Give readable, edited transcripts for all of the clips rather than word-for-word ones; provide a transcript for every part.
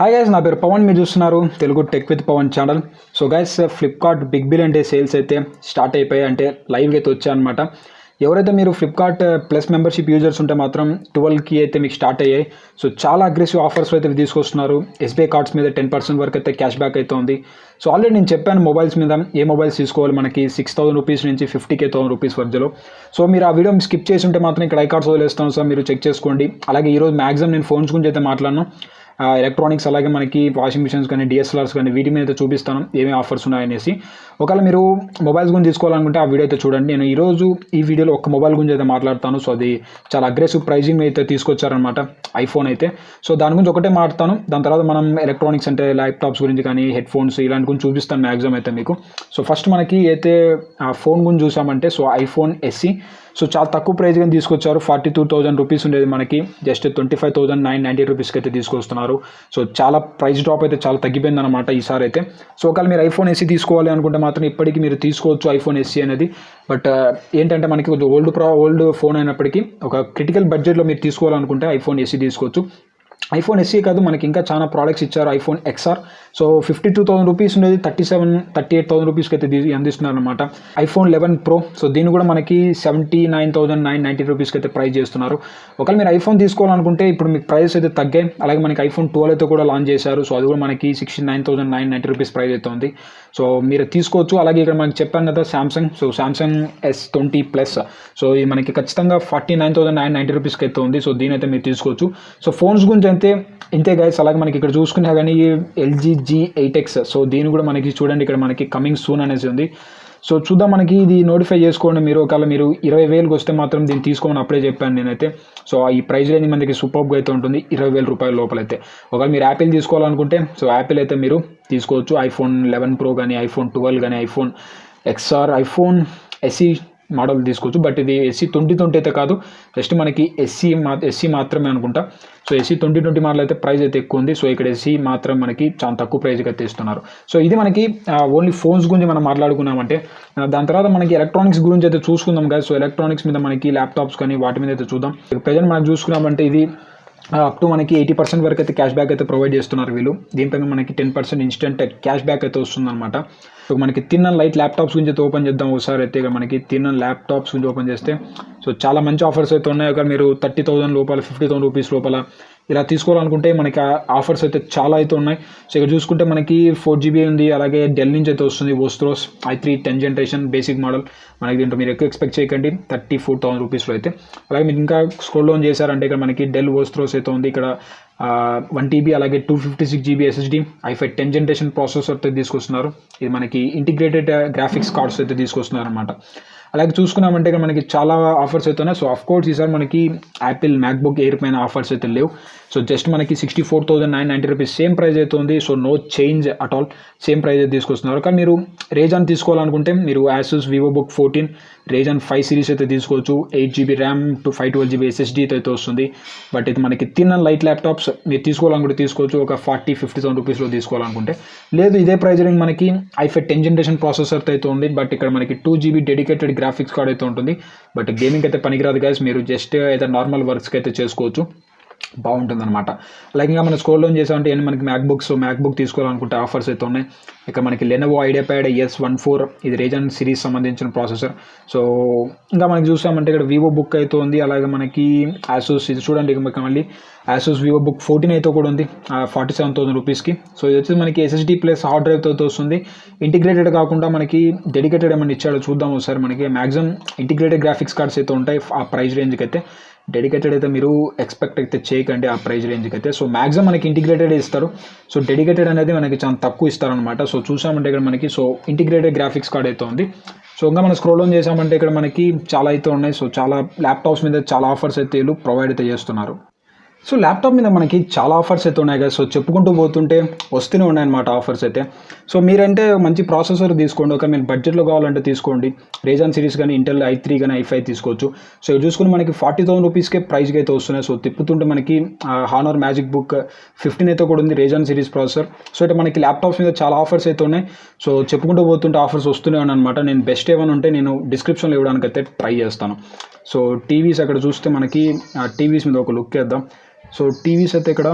Hi guys, నా పేరు పవన్. మీరు చూస్తున్నారు Telugu tech with Pavan channel. So guys, Flipkart big billion day sales అయితే స్టార్ట్ అయిపోయాయి, అంటే లైవ్గా అయితే వచ్చాయన్నమాట. ఎవరైతే మీరు ఫ్లిప్కార్ట్ ప్లస్ మెంబర్షిప్ యూజర్స్ ఉంటే మాత్రం 12కి అయితే మీకు స్టార్ట్ అయ్యాయి. సో చాలా అగ్రెసివ్ ఆఫర్స్ అయితే తీసుకొస్తున్నారు. ఎస్బీఐ కార్డ్స్ మీద 10% వరకు అయితే క్యాష్ బ్యాక్ అయితే ఉంది. సో ఆల్రెడీ నేను చెప్పాను మొబైల్స్ మీద ఏ మొబైల్స్ తీసుకోవాలి, మనకి 6,000 రూపీస్ నుంచి 50,000 రూపీస్ మధ్యలో. సో మీరు ఆ వీడియో స్కిప్ చేసి ఉంటే మాత్రం ఇక్కడ ఐ కార్డ్స్ వదిలేస్తాను సార్, మీరు చెక్ చేసుకోండి. అలాగే ఈరోజు మ్యాక్సిమం నేను ఫోన్స్ గురించి అయితే మాట్లాడను, ఎలక్ట్రానిక్స్ అలాగే మనకి వాషింగ్ మిషన్స్ కానీ డిఎస్ఎల్ఆర్స్ కానీ వీటి మీద చూపిస్తాను ఏమేమి ఆఫర్స్ ఉన్నాయనేసి. ఒకవేళ మీరు మొబైల్స్ గురించి తీసుకోవాలనుకుంటే ఆ వీడియో అయితే చూడండి. నేను ఈరోజు ఈ వీడియోలో ఒక మొబైల్ గురించి అయితే మాట్లాడతాను. సో అది చాలా అగ్రెసివ్ ప్రైజింగ్ అయితే తీసుకొచ్చారనమాట, ఐఫోన్ అయితే. సో దాని గురించి ఒకటే మాట్లాడతాను. దాని తర్వాత మనం ఎలక్ట్రానిక్స్ అంటే ల్యాప్టాప్స్ గురించి కానీ హెడ్ ఫోన్స్ ఇలాంటి గురించి చూపిస్తాను మ్యాక్సిమం అయితే మీకు. సో ఫస్ట్ మనకి అయితే ఆ ఫోన్ గురించి చూసామంటే సో ఐఫోన్ ఎస్సీ. సో చాలా తక్కువ ప్రైజ్గా తీసుకొచ్చారు. 42,000 రూపీస్ ఉండేది మనకి జస్ట్ 25,990 రూపీస్కి అయితే తీసుకొస్తున్నారు. సో చాలా ప్రైస్ డ్రాప్ అయితే చాలా తగ్గిపోయింది అనమాట ఈసారి అయితే. సో ఒకవేళ మీరు ఐఫోన్ ఎస్సీ తీసుకోవాలి అనుకుంటే మాత్రం ఇప్పటికీ మీరు తీసుకోవచ్చు ఐఫోన్ ఎస్సీ అనేది. బట్ ఏంటంటే మనకి కొంచెం ఓల్డ్ ఫోన్ అయినప్పటికీ ఒక క్రిటికల్ బడ్జెట్లో మీరు తీసుకోవాలనుకుంటే ఐఫోన్ ఎస్సీ తీసుకోవచ్చు. ఐఫోన్ ఎస్సీ కాదు, మనకి ఇంకా చాలా ప్రోడక్ట్స్ ఇచ్చారు. ఐఫోన్ ఎక్స్ఆర్ సో 52,000 రూపీస్ ఉండేది 38,000 రూపీస్కి అయితే అందిస్తున్నారు అనమాట. ఐఫోన్ 11 ప్రో సో దీన్ని కూడా మనకి 79,990 రూపీస్కి అయితే ప్రైస్ చేస్తున్నారు. ఒకవేళ మీరు ఐఫోన్ తీసుకోవాలనుకుంటే ఇప్పుడు మీకు ప్రైస్ అయితే తగ్గాయి. అలాగే మనకి ఐఫోన్ 12 అయితే కూడా లాంచ్ చేశారు. సో అది కూడా మనకి 69,990 రూపీస్ ప్రైస్ అయితే ఉంది. సో మీరు తీసుకోవచ్చు. అలాగే ఇక్కడ మనకి చెప్పాను కదా Samsung, so Samsung S20 plus so ఇది మనకి ఖచ్చితంగా 49,990 రూపీస్కి అయితే ఉంది. సో దీని అయితే మీరు తీసుకోవచ్చు. సో ఫోన్స్ గురించి అయితే ఇంతే గైస్. అలాగే మనకి ఇక్కడ చూసుకున్నా కానీ LG G8X సో దీని కూడా మనకి చూడండి ఇక్కడ మనకి కమింగ్ సూన్ అనేసి ఉంది. సో చూద్దాం, మనకి ఇది నోటిఫై చేసుకోండి మీరు. ఒకవేళ మీరు 20,000కి వస్తే మాత్రం దీన్ని తీసుకోమని అప్పుడే చెప్పాను నేనైతే. సో ఈ ప్రైస్ రేంజ్ మనకి సూపర్గా అయితే ఉంటుంది 20,000 రూపాయల లోపలైతే. ఒకవేళ మీరు యాపిల్ తీసుకోవాలనుకుంటే సో యాపిల్ అయితే మీరు తీసుకోవచ్చు. ఐఫోన్ 11 ప్రో కానీ ఐఫోన్ 12 కానీ iPhone XR iPhone SC model తీసుకోవచ్చు. బట్ ఇది ఎస్సీ 2020 అయితే కాదు, జస్ట్ మనకి ఎస్సీ మాత్రమే అనుకుంటా. సో ఎస్సీ 2020 మోడల్ అయితే ప్రైస్ అయితే ఎక్కువ ఉంది. సో ఇక్కడ ఎస్సీ మాత్రం మనకి చాలా తక్కువ ప్రైస్కి అయితే ఇస్తున్నారు. సో ఇది మనకి ఓన్లీ ఫోన్స్ గురించి మనం మాట్లాడుకున్నామంటే. దాని తర్వాత మనకి ఎలక్ట్రానిక్స్ గురించి అయితే చూసుకుందాం కదా. సో ఎలక్ట్రానిక్స్ మీద మనకి ల్యాప్టాప్స్ కానీ వాటి మీద అయితే చూద్దాం. ప్రజెంట్ మనం చూసుకున్నామంటే ఇది అప్ టు మనకి 80% వరకు అయితే క్యాష్ బ్యాక్ అయితే ప్రొవైడ్ చేస్తున్నారు వీళ్ళు. దీనిపైన మనకి 10% ఇన్స్టెంట్ క్యాష్ బ్యాక్ అయితే వస్తుందన్నమాట. సో మనకి తిన్న లైట్ ల్యాప్టాప్స్ గురించి అయితే ఓపెన్ చేద్దాం ఒకసారి అయితే. ఇక మనకి తిన్న ల్యాప్టాప్స్ గురించి ఓపెన్ చేస్తే సో చాలా మంచి ఆఫర్స్ అయితే ఉన్నాయి. ఒక మీరు 30,000 లోపల 50,000 రూపీస్ లోపల ఇలా తీసుకోవాలనుకుంటే మనకి ఆఫర్స్ అయితే చాలా అయితే ఉన్నాయి. సో ఇక్కడ చూసుకుంటే మనకి 4GB ఉంది. అలాగే డెల్ నుంచి అయితే వస్తుంది వోస్ట్రోస్ i3 10th generation basic model. మనకి దీంట్లో మీరు ఎక్కువ ఎక్స్పెక్ట్ చేయకండి 34,000 రూపీస్లో అయితే. అలాగే మీరు ఇంకా స్క్రోల్ డౌన్ చేశారంటే ఇక్కడ మనకి డెల్ వోస్ట్రోస్ అయితే ఉంది. ఇక్కడ 1TB అలాగే 256GB SSD i5 10th generation processor అయితే తీసుకొస్తున్నారు. ఇది మనకి ఇంటిగ్రేటెడ్ గ్రాఫిక్స్ కార్డ్స్ అయితే తీసుకొస్తున్నారు అనమాట. అలాగే చూసుకున్నామంటే ఇక్కడ మనకి చాలా ఆఫర్స్ అయితే ఉన్నాయి. సో ఆఫ్ కోర్స్ ఈసారి మనకి యాపిల్ మ్యాక్బుక్ ఎయిర్ పైన ఆఫర్స్ అయితే లేవు. సో జస్ట్ మనకి 64,990 రూపీస్ సేమ్ ప్రైస్ అయితే ఉంది. So no change at all, same price అయితే తీసుకొస్తున్నారు. కానీ మీరు రేజాన్ తీసుకోవాలనుకుంటే మీరు ఆసూస్ వివోబుక్ 14 రేజాన్ 5 సిరీస్ అయితే తీసుకోవచ్చు. 8GB RAM to 512GB SSD అయితే వస్తుంది. బట్ ఇది మనకి తిన్న లైట్ ల్యాప్టాప్స్ మీరు తీసుకోవాలనుకుంటే తీసుకోవచ్చు. ఒక 40,000-50,000 రూపీస్లో తీసుకోవాలనుకుంటే. లేదు ఇదే ప్రైస్ రేంజ్ మనకి i5 10th జనరేషన్ ప్రాసెసర్ అయితే ఉంది. బట్ ఇక్కడ మనకి 2GB డెడికేటెడ్ గ్రాఫిక్స్ కార్డ్ అయితే ఉంటుంది. బట్ గేమింగ్ అయితే పనికిరాదు గైస్, మీరు జస్ట్ అయితే నార్మల్ వర్క్స్కి అయితే చేసుకోవచ్చు, బాగుంటుందన్నమాట. అలాగే ఇంకా మనం స్క్రోల్ డౌన్ చేసామంటే మనకి మ్యాక్బుక్ తీసుకోవాలనుకుంటే ఆఫర్స్ అయితే ఉన్నాయి. ఇక్కడ మనకి లెనోవో ఐడియాప్యాడ్ S14 ఇది రేజాన్ సిరీస్ సంబంధించిన ప్రాసెసర్. సో ఇంకా మనకి చూసామంటే ఇక్కడ వివో బుక్ అయితే ఉంది. అలాగే మనకి ఆసూస్ ఇది చూడండి, ఇక మళ్ళీ ఆసూస్ వివోబుక్ 14 అయితే కూడా ఉంది 47,000 రూపీస్కి. సో ఇది వచ్చేసి మనకి SSD ప్లస్ హార్డ్ డ్రైవ్తో వస్తుంది. ఇంటిగ్రేటెడ్ కాకుండా మనకి డెడికేటెడ్ ఏమైనా ఇచ్చాడో చూద్దాం ఒకసారి. మనకి మ్యాక్సిమం ఇంటిగ్రేటెడ్ గ్రాఫిక్స్ కార్డ్స్ అయితే ఉంటాయి ఆ ప్రైస్ రేంజ్కి అయితే. డెడికేటెడ్ అయితే మీరు ఎక్స్పెక్ట్ అయితే చేయకండి ఆ ప్రైస్ రేంజ్కి అయితే. సో మ్యాక్సిమం మనకి ఇంటిగ్రేటెడ్ ఇస్తారు. సో డెడికేటెడ్ అనేది మనకి చాలా తక్కువ ఇస్తారనమాట. సో చూసామంటే ఇక్కడ మనకి సో ఇంటిగ్రేటెడ్ గ్రాఫిక్స్ కార్డ్ అయితే ఉంది. సో ఇంకా మనం స్క్రోల్ డౌన్ చేసామంటే ఇక్కడ మనకి చాలా అయితే ఉన్నాయి. సో చాలా ల్యాప్టాప్స్ మీద చాలా ఆఫర్స్ అయితే వీళ్ళు ప్రొవైడ్ అయితే చేస్తున్నారు. సో ల్యాప్టాప్ మీద మనకి చాలా ఆఫర్స్ అయితే ఉన్నాయి కదా. సో చెప్పుకుంటూ పోతుంటే వస్తూనే ఉన్నాయన్నమాట ఆఫర్స్ అయితే. సో మీరంటే మంచి ప్రాసెసర్ తీసుకోండి. ఒక మీరు బడ్జెట్లో కావాలంటే తీసుకోండి. రేజాన్ సిరీస్ కానీ ఇంటెల్ i3 కానీ i5 తీసుకోవచ్చు. సో ఇది చూసుకుని మనకి 40,000 రూపీస్కే ప్రైస్కి అయితే వస్తున్నాయి. సో తిప్పుతుంటే మనకి హానర్ మ్యాజిక్ బుక్ 15 అయితే కూడా ఉంది రేజాన్ సిరీస్ ప్రాసెసర్. సో ఇట్లా మనకి ల్యాప్టాప్స్ మీద చాలా ఆఫర్స్ అయితే ఉన్నాయి. సో చెప్పుకుంటూ పోతుంటే ఆఫర్స్ వస్తూనే ఉన్నాయి అనమాట. నేను బెస్ట్ ఏమైనా ఉంటే నేను డిస్క్రిప్షన్లో ఇవ్వడానికి అయితే ట్రై చేస్తాను. సో టీవీస్ అక్కడ చూస్తే మనకి టీవీస్ మీద ఒక లుక్ వేద్దాం. సో టీవీస్ అయితే ఇక్కడ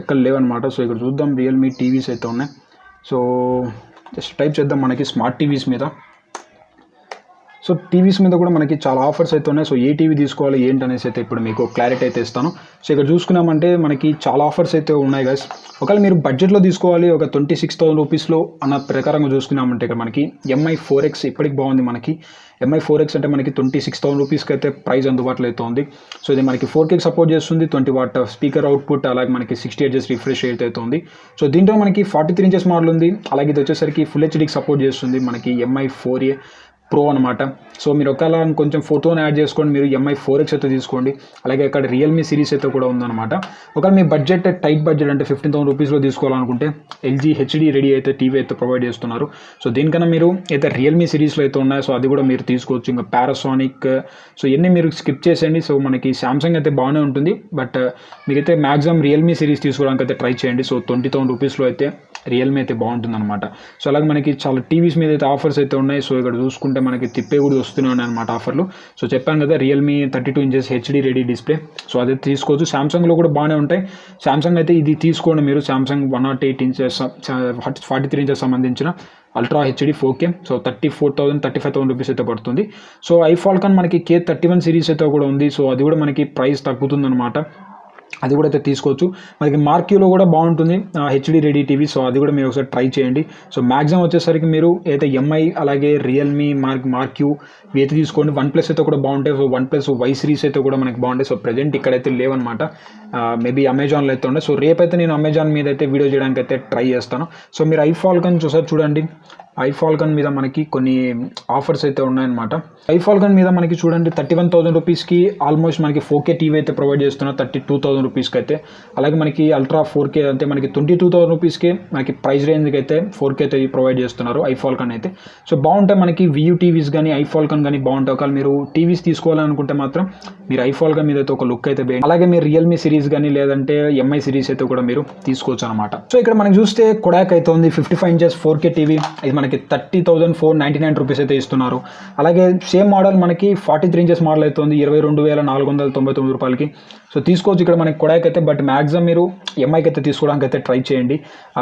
ఎక్కడ లేవన్నమాట. సో ఇక్కడ చూద్దాం రియల్మీ టీవీస్ అయితే ఉన్నాయి. సో జస్ట్ టైప్ చేద్దాం మనకి స్మార్ట్ టీవీస్ మీద. సో టీవీస్ మీద కూడా మనకి చాలా ఆఫర్స్ అయితే ఉన్నాయి. సో ఏ టీవీ తీసుకోవాలి ఏంటి అనేసి అయితే ఇప్పుడు మీకు క్లారిటీ అయితే ఇస్తాను. సో ఇక్కడ చూసుకున్నామంటే మనకి చాలా ఆఫర్స్ అయితే ఉన్నాయి గైస్. ఒకవేళ మీరు బడ్జెట్లో తీసుకోవాలి ఒక 26,000 రూపీస్లో అన్న ప్రకారంగా చూసుకున్నామంటే ఇక్కడ మనకి MI 4X ఇప్పటికి బాగుంది. మనకి MI 4X అంటే మనకి 26,000 రూపీస్కి అయితే ప్రైస్ అందుబాటులో అయితే ఉంది. సో ఇది మనకి 4K సపోర్ట్ చేస్తుంది, 20 వాట్ స్పీకర్ అవుట్పుట్, అలాగే మనకి 60 హెర్ట్జ్ రిఫ్రెష్ రేట్ అయితే ఉంది. సో దీంట్లో మనకి 43 ఇంచెస్ మోడల్ ఉంది. అలాగే ఇది వచ్చేసరికి ఫుల్ హెచ్డీకి సపోర్ట్ చేస్తుంది మనకి MI 4A Pro అనమాట. సో మీరు ఒకవేళ కొంచెం ఫోటోని యాడ్ చేసుకోండి, మీరు MI 4X అయితే తీసుకోండి. అలాగే ఇక్కడ రియల్మీ సిరీస్ అయితే కూడా ఉందన్నమాట. ఒకవేళ మీ బడ్జెట్ టైట్ బడ్జెట్ అంటే 15,000 రూపీస్లో తీసుకోవాలనుకుంటే LG HD రెడీ అయితే టీవీ అయితే ప్రొవైడ్ చేస్తున్నారు. సో దీనికన్నా మీరు అయితే రియల్మీ సిరీస్లో అయితే ఉన్నాయి. సో అది కూడా మీరు తీసుకోవచ్చు. ఇంకా పానాసోనిక్, సో ఇవన్నీ మీరు స్కిప్ చేసేయండి. సో మనకి సామ్సంగ్ అయితే బాగానే ఉంటుంది, బట్ మీరైతే మ్యాక్సిమం రియల్మీ సిరీస్ తీసుకోవడానికి అయితే ట్రై చేయండి. సో 20,000 రూపీస్లో అయితే రియల్మీ అయితే బాగుంటుంది అనమాట. సో అలాగే మనకి చాలా టీవీస్ మీద అయితే ఆఫర్స్ అయితే ఉన్నాయి. సో ఇక్కడ చూసుకుంటే మనకి తిప్పే కూడా వస్తున్నాయి అనమాట ఆఫర్లు. సో చెప్పాను కదా Realme 32 inches HD ready display. So అది తీసుకోవచ్చు. సామ్సంగ్లో కూడా బాగానే ఉంటాయి. సామ్సంగ్ అయితే ఇది తీసుకోండి మీరు. సామ్సంగ్ 108 ఇంచెస్ 43 ఇంచెస్ సంబంధించిన ultra HD 4K. So 34,000 35,000 rupees అయితే పడుతుంది. సో ఐఫాల్కాన్ మనకి K31 సిరీస్ అయితే కూడా ఉంది. సో అది కూడా మనకి ప్రైస్ తగ్గుతుంది అనమాట. అది కూడా అయితే తీసుకోవచ్చు. మనకి మార్క్యూలో కూడా బాగుంటుంది HD రెడీ టీవీ. సో అది కూడా మీరు ఒకసారి ట్రై చేయండి. సో మ్యాక్సిమం వచ్చేసరికి మీరు అయితే MI అలాగే రియల్మీ మార్క్యూ ఇవి అయితే తీసుకోండి. OnePlus అయితే కూడా బాగుంటాయి. సో OnePlus Y సిరీస్ అయితే కూడా మనకి బాగుంటాయి. సో ప్రజెంట్ ఇక్కడైతే లేవన్నమాట. మేబీ అమెజాన్లో అయితే ఉండే. సో రేపైతే నేను అమెజాన్ మీద అయితే వీడియో చేయడానికి అయితే ట్రై చేస్తాను. సో మీరు ఐఫాల్కాన్ చూసారు చూడండి. ఐఫాల్కాన్ మీద మనకి కొన్ని ఆఫర్స్ అయితే ఉన్నాయన్నమాట. ఐఫాల్కాన్ మీద మనకి చూడండి 31,000 రూపీస్కి ఆల్మోస్ట్ మనకి 4K టీవీ అయితే ప్రొవైడ్ చేస్తున్నారు 32,000 రూపీస్కి అయితే. అలాగే మనకి అల్ట్రా 4K అంటే మనకి 22,000 రూపీస్కి మనకి ప్రైస్ రేంజ్కి అయితే 4K అయితే ప్రొవైడ్ చేస్తున్నారు ఐఫాల్కాన్ అయితే. సో బాగుంటాయి మనకి VU టీవీస్ కానీ ఐఫాల్కాన్ కానీ బాగుంటాయి. ఒకవేళ మీరు టీవీస్ తీసుకోవాలనుకుంటే మాత్రం మీరు ఐఫాల్కాన్ మీద అయితే ఒక లుక్ అయితే వేయండి. అలాగే మీరు రియల్మీ సిరీస్ కానీ లేదంటే MI సిరీస్ అయితే కూడా మీరు తీసుకోవచ్చు అనమాట. సో ఇక్కడ మనకి చూస్తే కొడాక్ అయితే ఉంది 55 ఇంచెస్ 4K టీవీ. ఇది మనకి 30,499 రూపీస్ అయితే ఇస్తున్నారు. అలాగే సేమ్ మోడల్ మనకి 43 ఇంచెస్ మోడల్ అయితే ఉంది 22,499 రూపాయలకి. సో తీసుకోవచ్చు ఇక్కడ మనకి కొడాక్ అయితే. బట్ మ్యాక్సిమం మీరు MIకి అయితే తీసుకోవడానికి అయితే ట్రై చేయండి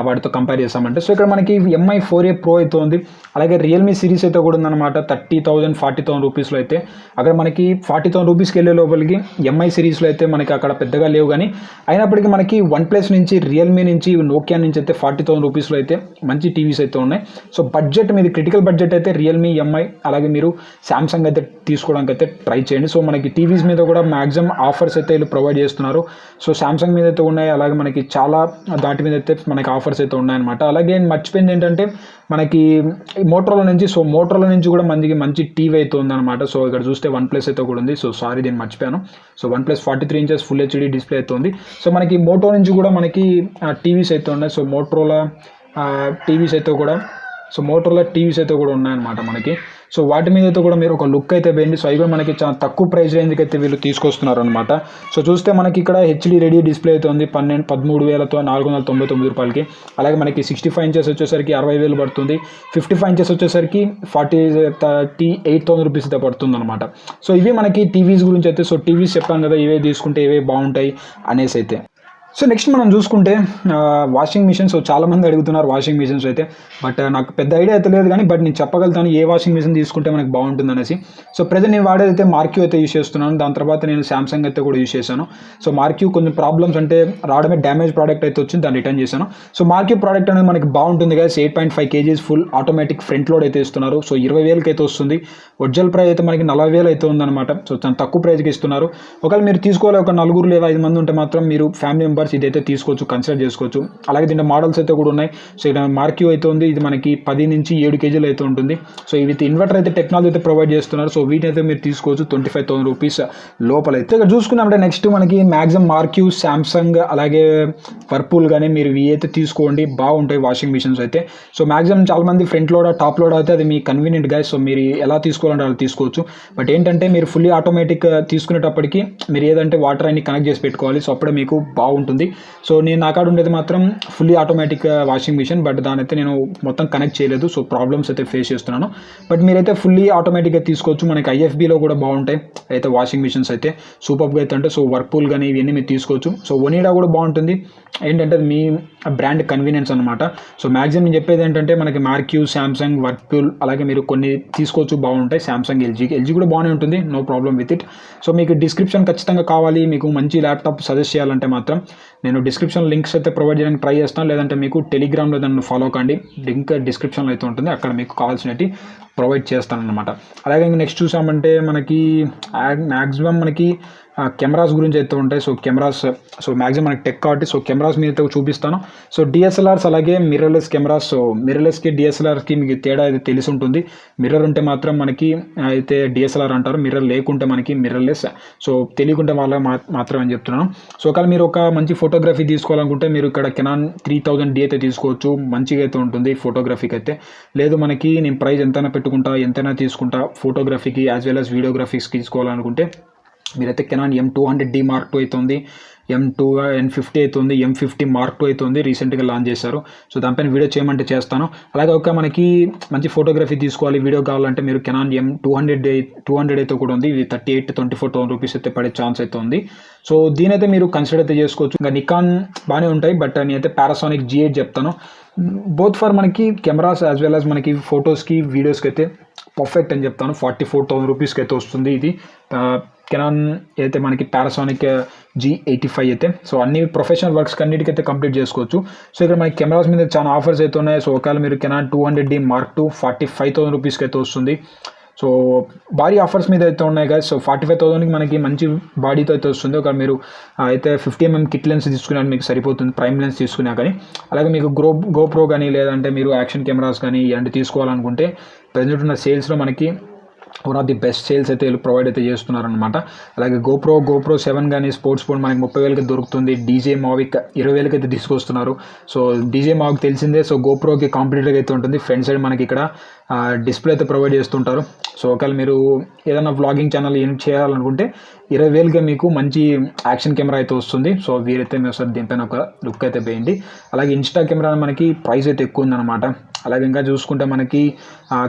వాటితో కంపేర్ చేస్తామంటే. సో ఇక్కడ మనకి MI 4A Pro అయితే ఉంది. అలాగే రియల్మీ సిరీస్ అయితే కూడా ఉందన్నమాట 30,000 40,000 రూపీస్లో అయితే. అక్కడ మనకి 40,000 రూపీస్కి వెళ్ళే లోపలికి MI సిరీస్లో అయితే మనకి అక్కడ పెద్దగా లేవు, కానీ అయినప్పటికీ మనకి OnePlus నుంచి రియల్మీ నుంచి నోకియా నుంచి అయితే 40,000 రూపీస్లో అయితే మంచి టీవీస్ అయితే ఉన్నాయి. సో బడ్జెట్ మీది క్రిటికల్ బడ్జెట్ అయితే రియల్మీ MI అలాగే మీరు సామ్సంగ్ అయితే తీసుకోవడానికి అయితే ట్రై చేయండి. సో మనకి టీవీస్ మీద కూడా మ్యాక్సిమం ఆఫర్స్ అయితే వీళ్ళు ప్రొవైడ్ చేస్తున్నారు. సో సామ్సంగ్ మీద అయితే ఉన్నాయి. అలాగే మనకి చాలా దాటి మీద అయితే మనకి ఆఫర్స్ అయితే ఉన్నాయన్నమాట. అలాగే మర్చిపోయింది ఏంటంటే మనకి మోటరోలా నుంచి, సో మోటరోలా నుంచి కూడా మంచి టీవీ అయితే ఉందన్నమాట. సో ఇక్కడ చూస్తే OnePlus అయితే కూడా ఉంది. సో సారీ దీన్ని మర్చిపోయాను. So OnePlus 43 inches full HD display అయితే ఉంది. సో మనకి మోటో నుంచి కూడా మనకి టీవీస్ అయితే ఉన్నాయి. సో మోటరోలా టీవీస్ అయితే కూడా ఉన్నాయన్నమాట మనకి. సో వాటి మీద అయితే కూడా మీరు ఒక లుక్ అయితే వేయండి. సో అవి కూడా మనకి చాలా తక్కువ ప్రైస్ రేంజ్కి అయితే వీళ్ళు తీసుకొస్తున్నారు అనమాట. సో చూస్తే మనకి ఇక్కడ HD రెడీ డిస్ప్లే అయితే ఉంది 13,499 రూపాయలకి. అలాగే మనకి 65 ఇంచెస్ వచ్చేసరికి 60,000 పడుతుంది. 55 ఇంచెస్ వచ్చేసరికి 38,000 రూపీస్ అయితే పడుతుంది అనమాట. సో ఇవి మనకి టీవీస్ గురించి అయితే. సో టీవీస్ చెప్పాను కదా ఇవే తీసుకుంటే ఇవే బాగుంటాయి అనేసి అయితే. సో నెక్స్ట్ మనం చూసుకుంటే వాషింగ్ మిషన్. సో చాలామంది అడుగుతున్నారు వాషింగ్ మిషన్స్ అయితే, బట్ నాకు పెద్ద ఐడియా అయితే లేదు, కానీ బట్ నేను చెప్పగలుగుతాను ఏ వాషింగ్ మిషన్ తీసుకుంటే మనకు బాగుంటుంది అనేసి. సో ప్రజెంట్ నేను వాడేదైతే మార్క్యూ అయితే యూస్ చేస్తున్నాను. దాని తర్వాత నేను సామ్సంగ్ అయితే కూడా యూస్ చేశాను. సో మార్క్యూ కొంచెం ప్రాబ్లమ్స్ అంటే రావడమే డ్యామేజ్ ప్రోడక్ట్ అయితే వచ్చింది, దాన్ని రిటర్న్ చేశాను. సో మార్క్యూ ప్రోడక్ట్ అనేది మనకి బాగుంటుంది కదా. 8.5 kgs full automatic front load అయితే ఇస్తున్నారు. సో 20,000కి అయితే వస్తుంది. ఒరిజినల్ ప్రైస్ అయితే మనకి 40,000 అయితే ఉందన్నమాట. సో చాలా తక్కువ ప్రైస్కి ఇస్తున్నారు. ఒకవేళ మీరు తీసుకోవాలి ఒక 4 లేదా 5 మంది ఉంటే మాత్రం మీరు ఫ్యామిలీ మెంబర్స్ ఇదైతే తీసుకోవచ్చు, కన్సిడర్ చేసుకోవచ్చు. అలాగే దీంట్లో మోడల్స్ అయితే కూడా ఉన్నాయి. సో ఇక్కడ మార్క్యూ అయితే ఉంది. ఇది మనకి 10 నుంచి 7 kgలు అయితే ఉంటుంది. సో ఇవి ఇన్వర్టర్ అయితే టెక్నాలజీ అయితే ప్రొవైడ్ చేస్తున్నారు. సో వీటిని అయితే మీరు తీసుకోవచ్చు 25,000 రూపీస్ లోపలైతే. ఇక్కడ చూసుకున్నామంటే నెక్స్ట్ మనకి మ్యాక్సిమం మార్క్యూ, సామ్సంగ్ అలాగే వర్పూల్ కానీ మీరు ఇవి అయితే తీసుకోండి, బాగుంటాయి వాషింగ్ మిషన్స్ అయితే. సో మ్యాక్సిమం చాలా మంది ఫ్రంట్ లోడ్ టాప్ లోడ్ అయితే అది మీ కన్వీనియంట్ గా. సో మీరు ఎలా తీసుకోవాలంటే అలా తీసుకోవచ్చు. బట్ ఏంటంటే మీరు ఫుల్లీ ఆటోమేటిక్ తీసుకునేటప్పటికి మీరు ఏదంటే వాటర్ అన్ని కనెక్ట్ చేసి పెట్టుకోవాలి. సో అప్పుడే మీకు బాగుంటుంది ఉంటుంది. సో నా కాడ ఉండేది మాత్రం fully automatic washing machine, but దాని అయితే నేను మొత్తం కనెక్ట్ చేయలేదు. సో ప్రాబ్లమ్స్ అయితే ఫేస్ చేస్తున్నాను. బట్ మీరైతే ఫుల్లీ ఆటోమేటిక్గా తీసుకోవచ్చు. మనకి ఐఎఫ్బీలో కూడా బాగుంటాయి అయితే వాషింగ్ మిషన్స్ అయితే సూపర్గా అయితే ఉంటాయి. సో వర్పూల్ కానీ ఇవన్నీ మీరు తీసుకోవచ్చు. సో ఒనిడా కూడా బాగుంటుంది. ఏంటంటే మీ బ్రాండ్ కన్వీనియన్స్ అనమాట. సో మ్యాక్సిమం నేను చెప్పేది ఏంటంటే మనకి మార్క్యూ, శాంసంగ్, వర్పూల్ అలాగే మీరు కొన్ని తీసుకోవచ్చు, బాగుంటాయి. శాంసంగ్, ఎల్జీ కూడా బాగానే ఉంటుంది, no problem with it. So మీకు డిస్క్రిప్షన్ ఖచ్చితంగా కావాలి, మీకు మంచి ల్యాప్టాప్ సజెస్ట్ చేయాలంటే మాత్రం నేను డిస్క్రిప్షన్ లింక్స్ అయితే ప్రొవైడ్ చేయడానికి ట్రై చేస్తాను. లేదంటే మీకు టెలిగ్రామ్లో నన్ను ఫాలో కండి, లింక్ డిస్క్రిప్షన్లో అయితే ఉంటుంది, అక్కడ మీకు కావాల్సినవి ప్రొవైడ్ చేస్తాను అనమాట. అలాగే నెక్స్ట్ చూసామంటే మనకి మ్యాక్సిమం మనకి కెమెరాస్ గురించి అయితే ఉంటాయి. సో కెమెరాస్, సో మ్యాక్సిమం మనకి టెక్ కాబట్టి సో కెమెరాస్ మీద చూపిస్తాను. సో డిఎస్ఎల్ఆర్స్ అలాగే మిర్రర్లెస్ కెమెరాస్. సో మిర్రర్లెస్కి డిఎస్ఎల్ఆర్కి మీకు తేడా అయితే తెలిసి ఉంటుంది. మిర్రర్ ఉంటే మాత్రం మనకి అయితే డిఎస్ఎల్ఆర్ అంటారు, మిర్రర్ లేకుంటే మనకి మిర్రర్లెస్. సో తెలియకుంటే వాళ్ళ మాత్రం అని చెప్తున్నాను. సో ఒకవేళ మీరు ఒక మంచి ఫోటోగ్రఫీ తీసుకోవాలనుకుంటే మీరు ఇక్కడ కెనాన్ 3000D అయితే తీసుకోవచ్చు, మంచిగా అయితే ఉంటుంది ఫోటోగ్రఫీకి అయితే. లేదు మనకి నేను ప్రైస్ ఎంతైనా పెట్టుకుంటా, ఎంతైనా తీసుకుంటా ఫోటోగ్రఫీకి యాజ్ వెల్ యాజ్ వీడియోగ్రఫీస్కి తీసుకోవాలనుకుంటే మీరైతే కెనాన్ M200D Mark II అవుతుంది, N50 అవుతుంది, M50 Mark II అవుతుంది, రీసెంట్గా లాంచ్ చేశారు. సో దానిపైన వీడియో చేయమంటే చేస్తాను. అలాగే ఒక మనకి మంచి ఫోటోగ్రఫీ తీసుకోవాలి, వీడియో కావాలంటే మీరు కెనాన్ M200 అయితే కూడా ఉంది. ఇది 38,000-24,000 రూపీస్ అయితే పడే ఛాన్స్ అయితే ఉంది. సో దీని అయితే మీరు కన్సిడర్ అయితే చేసుకోవచ్చు. ఇంకా నికాన్ బాగానే ఉంటాయి, బట్ నేనైతే పానాసోనిక్ G8 చెప్తాను. బోత్ ఫర్ మనకి కెమెరాస్ యాజ్ వెల్ యాజ్ మనకి ఫొటోస్కి వీడియోస్కి అయితే పర్ఫెక్ట్ అని చెప్తాను. 44,000 రూపీస్కి అయితే వస్తుంది ఇది కెనాన్ అయితే మనకి పానాసోనిక్ G85 అయితే. సో అన్ని ప్రొఫెషనల్ వర్క్స్ అన్నిటికైతే కంప్లీట్ చేసుకోవచ్చు. సో ఇక్కడ మనకి కెమెరాస్ మీద చాలా ఆఫర్స్ అయితే ఉన్నాయి. సో ఒకవేళ మీరు కెనాన్ 200D Mark II 45,000 రూపీస్కి అయితే వస్తుంది. సో భారీ ఆఫర్స్ మీద అయితే ఉన్నాయి కదా. సో 45,000కి మనకి మంచి బాడీతో అయితే వస్తుంది. ఒక మీరు అయితే 50mm కిట్ లెన్స్ తీసుకున్నా మీకు సరిపోతుంది, ప్రైమ్ లెన్స్ తీసుకున్నా కానీ. అలాగే మీకు గోప్రో కానీ లేదంటే మీరు యాక్షన్ కెమెరాస్ కానీ ఇలాంటివి తీసుకోవాలనుకుంటే ప్రజెంట్ ఉన్న సేల్స్లో మనకి one of the best sales అయితే ప్రొవైడ్ అయితే చేస్తున్నారనమాట. అలాగే GoPro 7 కానీ స్పోర్ట్స్ ఫోన్ మనకి 30,000కి దొరుకుతుంది. DJI Mavic 20,000కి అయితే తీసుకొస్తున్నారు. సో DJI Mavic తెలిసిందే. సో GoProకి కాంపిటేటివ్గా అయితే ఉంటుంది. ఫ్రంట్ సైడ్ మనకి ఇక్కడ డిస్ప్లే అయితే ప్రొవైడ్ చేస్తుంటారు. సో ఒకవేళ మీరు ఏదైనా వ్లాగింగ్ ఛానల్ ఏం చేయాలనుకుంటే 20,000గా మీకు మంచి యాక్షన్ కెమెరా అయితే వస్తుంది. సో వీరైతే మీరు సార్ దీనిపైన ఒక లుక్ అయితే వేయండి. అలాగే ఇన్స్టా కెమెరా మనకి ప్రైస్ అయితే ఎక్కువ ఉందన్నమాట. అలాగే ఇంకా చూసుకుంటే మనకి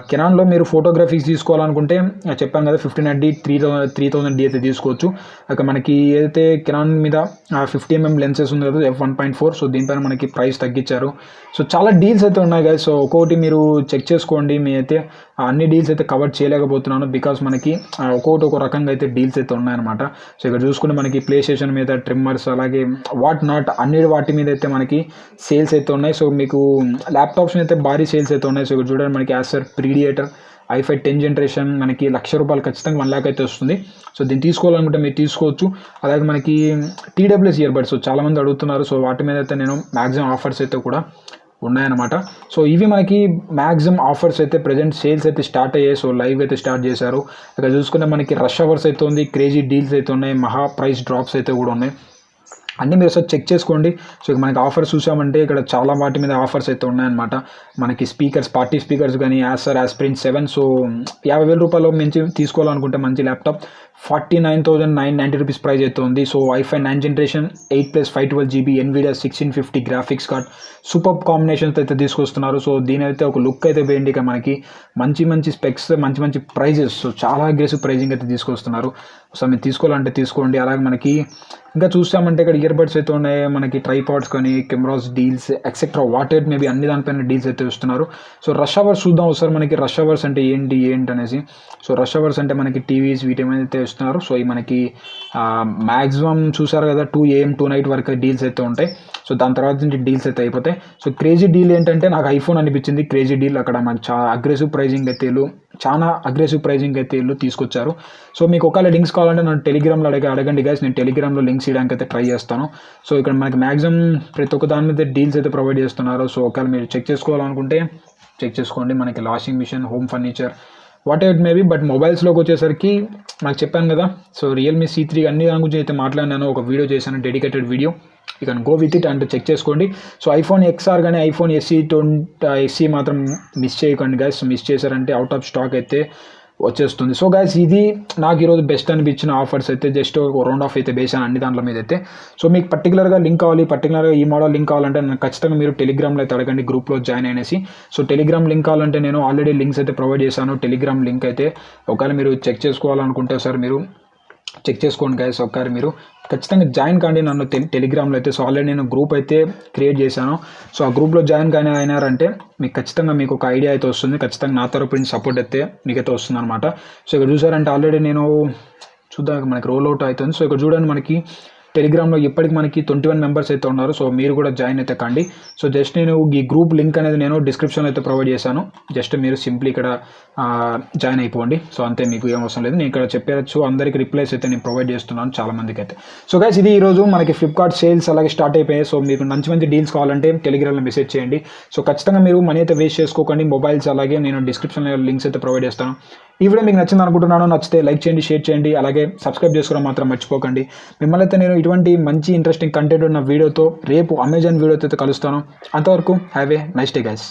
కెనాన్లో మీరు ఫోటోగ్రఫీస్ తీసుకోవాలనుకుంటే చెప్పాను కదా 1500D 3000D అయితే తీసుకోవచ్చు. అక్కడ మనకి ఏదైతే కెనాన్ మీద 50mm లెన్సెస్ ఉంది కదా f1.4. సో దీనిపైన మనకి ప్రైస్ తగ్గించారు. సో చాలా డీల్స్ అయితే ఉన్నాయి కదా. సో ఒక్కొక్కటి మీరు చెక్ చేసుకోండి. మీ అయితే అన్ని డీల్స్ అయితే కవర్ చేయలేకపోతున్నాను, బికాస్ మనకి ఒక్కొక్కటి ఒక రకంగా అయితే డీల్స్ అయితే ఉన్నాయన్నమాట. సో ఇక్కడ చూసుకుంటే మనకి ప్లే స్టేషన్ మీద ట్రిమ్మర్స్ అలాగే వాట్ నాట్ అన్ని వాటి మీద అయితే మనకి సేల్స్ అయితే ఉన్నాయి. సో మీకు ల్యాప్టాప్స్ మీద అయితే భారీ సేల్స్ అయితే ఉన్నాయి. సో ఇక్కడ చూడండి మనకి Acer predator i5 10th generation మనకి ₹1,00,000 ఖచ్చితంగా 1 lakh అయితే వస్తుంది. సో దీన్ని తీసుకోవాలనుకుంటే మీరు తీసుకోవచ్చు. అలాగే మనకి TWS ఇయర్బడ్స్ చాలామంది అడుగుతున్నారు. సో వాటి మీద అయితే నేను మ్యాక్సిమం ఆఫర్స్ అయితే కూడా ఉన్నాయన్నమాట. సో ఇవి మనకి మ్యాక్సిమం ఆఫర్స్ అయితే ప్రజెంట్ సేల్స్ అయితే స్టార్ట్ అయ్యాయి. సో లైవ్ అయితే స్టార్ట్ చేశారు. ఇక్కడ చూసుకుంటే మనకి రష్ అవర్స్ అయితే ఉంది, క్రేజీ డీల్స్ అయితే ఉన్నాయి, మహా ప్రైస్ డ్రాప్స్ అయితే కూడా ఉన్నాయి. అన్నీ మీరు ఒకసారి చెక్ చేసుకోండి. సో ఇక మనకి ఆఫర్స్ చూసామంటే ఇక్కడ చాలా వాటి మీద ఆఫర్స్ అయితే ఉన్నాయన్నమాట. మనకి స్పీకర్స్, పార్టీ స్పీకర్స్ కానీ Asprin 7. సో 50,000 రూపాయలు మించి తీసుకోవాలనుకుంటే మంచి ల్యాప్టాప్ 49,990 రూపీస్ ప్రైస్ అయితే ఉంది. So i5 9th generation 8+512GB NVIDIA 1650 graphics card super combinations అయితే తీసుకొస్తున్నారు. సో దీని అయితే ఒక లుక్ అయితే వేయండి. ఇక మనకి మంచి స్పెక్స్, మంచి ప్రైజెస్, సో చాలా అగ్రెసివ్ ప్రైజింగ్ అయితే తీసుకొస్తున్నారు. సో మీరు తీసుకోవాలంటే తీసుకోండి. అలాగే మనకి ఇంకా చూసామంటే ఇక్కడ ఇయర్బడ్స్ అయితే ఉన్నాయి, మనకి ట్రైపాడ్స్ కానీ cameras deals etcetera what ever maybe అన్ని దానిపైన డీల్స్ అయితే ఇస్తున్నారు. సో రష్ అవర్స్ చూద్దాం ఒకసారి. మనకి రష్ అవర్స్ అంటే ఏంటి అనేసి. సో రష్ అవర్స్ అంటే మనకి టీవీస్ వీటి మీద అయితే ఇస్తున్నారు. సో ఈ మనకి మ్యాక్సిమం చూసారు కదా 2 AM 2 night వరకు డీల్స్ అయితే ఉంటాయి. సో దాని తర్వాత నుంచి డీల్స్ అయితే అయిపోతాయి. సో క్రేజీ డీల్ ఏంటంటే నాకు ఐఫోన్ అనిపించింది క్రేజీ డీల్. అక్కడ మనకి చాలా అగ్రెసివ్ ప్రైజింగ్ అయితే వీళ్ళు తీసుకొచ్చారు. సో మీకు ఒకవేళ లింక్స్ కావాలంటే నన్ను టెలిగ్రామ్లో అడగండి గైస్, నేను టెలిగ్రామ్లో లింక్స్ ఇవ్వడానికి అయితే ట్రై చేస్తాను. సో ఇక్కడ మనకి మ్యాక్సిమం ప్రతి ఒక్క దాని మీద డీల్స్ అయితే ప్రొవైడ్ చేస్తున్నారు. సో ఒకవేళ మీరు చెక్ చేసుకోవాలనుకుంటే చెక్ చేసుకోండి. మనకి washing machine, home furniture whatever maybe. But మొబైల్స్లోకి వచ్చేసరికి నాకు చెప్పాను కదా, సో రియల్మీ C3 అన్ని దాని గురించి అయితే మాట్లాడినాను, ఒక వీడియో చేశాను, dedicated video. You can go with it and check చేసుకోండి. సో ఐఫోన్ XR కానీ ఐఫోన్ SE మాత్రం మిస్ చేయకండి గైస్. మిస్ చేశారంటే అవుట్ ఆఫ్ స్టాక్ అయితే వచ్చేస్తుంది. సో గైస్ ఇది నాకు ఈరోజు బెస్ట్ అనిపించిన ఆఫర్స్ అయితే జస్ట్ రౌండ్ ఆఫ్ అయితే వేసాను అన్ని దాంట్లో మీద అయితే. సో మీకు పర్టికులర్గా లింక్ కావాలి, పర్టికులర్గా ఈ మోడల్ లింక్ కావాలంటే నన్ను ఖచ్చితంగా మీరు టెలిగ్రామ్లో అయితే అడగండి, గ్రూప్లో జాయిన్ అయినేసి. సో టెలిగ్రామ్ లింక్ కావాలంటే నేను ఆల్రెడీ లింక్స్ అయితే ప్రొవైడ్ చేశాను. టెలిగ్రామ్ లింక్ అయితే ఒకవేళ మీరు చెక్ చేసుకోవాలనుకుంటే సార్ మీరు చెక్ చేసుకోండి గైస్. ఒకసారి మీరు ఖచ్చితంగా జాయిన్ కాండి నన్ను టెలిగ్రామ్లో అయితే. సో ఆల్రెడీ నేను గ్రూప్ అయితే క్రియేట్ చేశాను. సో ఆ గ్రూప్లో జాయిన్ కానీ అయినారంటే మీకు ఖచ్చితంగా మీకు ఒక ఐడియా అయితే వస్తుంది. ఖచ్చితంగా నా తరపు నుంచి సపోర్ట్ అయితే మీకైతే వస్తుంది అనమాట. సో ఇక్కడ చూసారంటే ఆల్రెడీ నేను చూద్దాం మనకి రోల్ అవుట్ అవుతుంది. సో ఇక్కడ చూడండి మనకి టెలిగ్రామ్లో ఇప్పటికి మనకి 21 మెంబర్స్ అయితే ఉన్నారు. సో మీరు కూడా జాయిన్ అయితే కండి. సో జస్ట్ నేను ఈ గ్రూప్ లింక్ అనేది నేను డిస్క్రిప్షన్లో అయితే ప్రొవైడ్ చేశాను. జస్ట్ మీరు సింప్లీ ఇక్కడ జాయిన్ అయిపోండి. సో అంతే, మీకు ఏం అవసరం లేదు. నేను ఇక్కడ చెప్పచ్చు అందరికి రిప్లైస్ అయితే నేను ప్రొవైడ్ చేస్తున్నాను చాలా మందికి అయితే. సో గైస్ ఇది ఈరోజు మనకి ఫ్లిప్కార్ట్ సేల్స్ అలాగే స్టార్ట్ అయిపోయాయి. సో మీకు మంచి మంచి డీల్స్ కావాలంటే టెలిగ్రామ్లో మెసేజ్ చేయండి. సో ఖచ్చితంగా మీరు మనీ అయితే వేస్ట్ చేసుకోకండి. మొబైల్స్ అలాగే నేను డిస్క్రిప్షన్లో లింక్స్ అయితే ప్రొవైడ్ చేస్తాను. ఈ వీడియో మీకు నచ్చింది అనుకుంటున్నాను. నచ్చితే లైక్ చేయండి, షేర్ చేయండి, అలాగే సబ్స్క్రైబ్ చేసుకోవడం మాత్రం మర్చిపోకండి. మిమ్మల్ని అయితే నేను ఇటువంటి మంచి ఇంట్రెస్టింగ్ కంటెంట్ ఉన్న వీడియోతో రేపు అమెజాన్ వీడియోతో అయితే కలుస్తాను. అంతవరకు have a nice day guys.